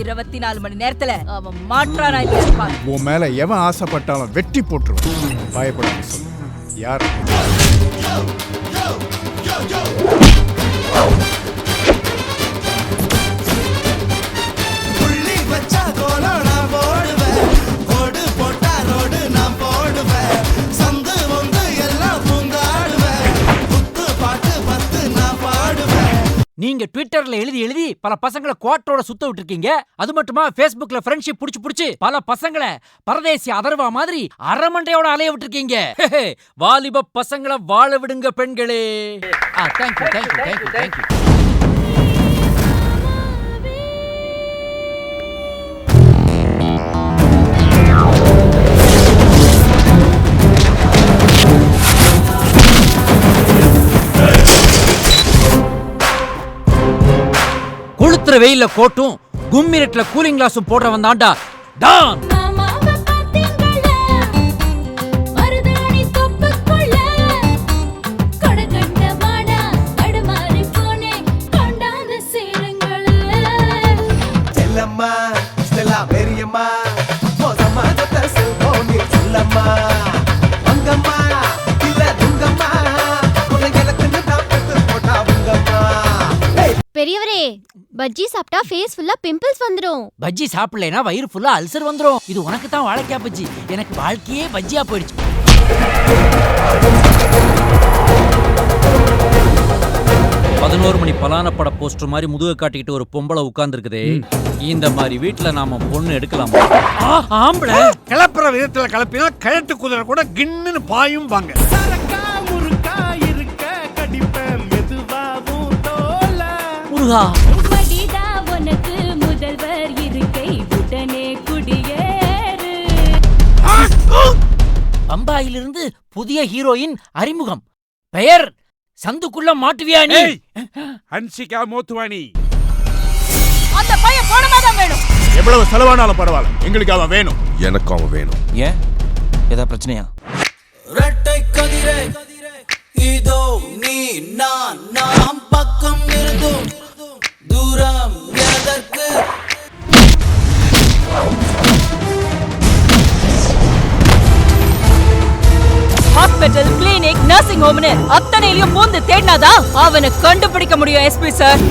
24 மணி நேரத்துல அவன் மாற்றானா இருப்பான். உன் மேல எவன் ஆசைப்பட்டாலும் வெட்டி போட்டுருவான். பயப்படாம சொல்லு, யார்? நீங்க ட்விட்டர்ல எழுதி பல பசங்களை கோட்டோட சுத்த விட்டுருக்கீங்க. அது மட்டுமா Facebookல ஃப்ரெண்ட்ஷிப் புடிச்சு பல பசங்களை பரதேசி அதர்வா மாதிரி அரமண்டையோட அலைய விட்டுருக்கீங்க. வாலிப பசங்களை வாழ விடுங்க பெண்களே. தேங்க்யூ. கொளுத்துற வெயில்ல கோட்டும் கும்மிரட்ல கூலிங் கிளாஸும் போடுறவன் தான்டா டான். பெரியவரே, பஜ்ஜி சாப்பிட்டா ஃபேஸ் ஃபுல்லா பிம்பிள்ஸ் வந்துரும். பஜ்ஜி சாப்பிடலைனா வயிறு ஃபுல்லா அல்சர் வந்துரும். இது உனக்கு தான் வாழைக்காய் பஜ்ஜி, எனக்கு வாழ்க்கையே பஜ்ஜியா போயிடுச்சு. 11 மணி பலான பட போஸ்டர் மாதிரி முதுக காட்டிக்கிட்டு ஒரு பொம்பளை உட்கார்ந்துருக்குதே. இந்த மாதிரி வீட்டுல நாம பொண்ணு எடுக்கலாமா? ஆம்பளை கிளப்புற விதத்துல கிளப்பினா கழட்டு குதிரை கூட கின்னு பாயும் பாங்க. முருகா, உனக்கு முதல்வர் இருக்கை உடனே குடியேறு. பம்பாயிலிருந்து புதிய ஹீரோயின் அறிமுகம். பெயர் சந்துக்குள்ள மாட்டுவியா நீ? ஹன்சிகா மோத்வானி. அந்த பையன் போனமாதான் வேணும். எவ்வளவு செலவானாலும் பரவாயில்ல, எங்களுக்கு அவன் வேணும். எனக்கும் அவன் வேணும். ஏன், ஏதா பிரச்சனையா? ரெட்டை கதிரே இதோ நீ நாம் பக்கம் இருந்தும் தூரம் எதற்கு? ஹாஸ்பிட்டல், கிளினிக், நர்சிங் ஹோம்னு அத்தனையிலும் பூந்து தேடினாதான் அவனை கண்டுபிடிக்க முடியும். SP sir,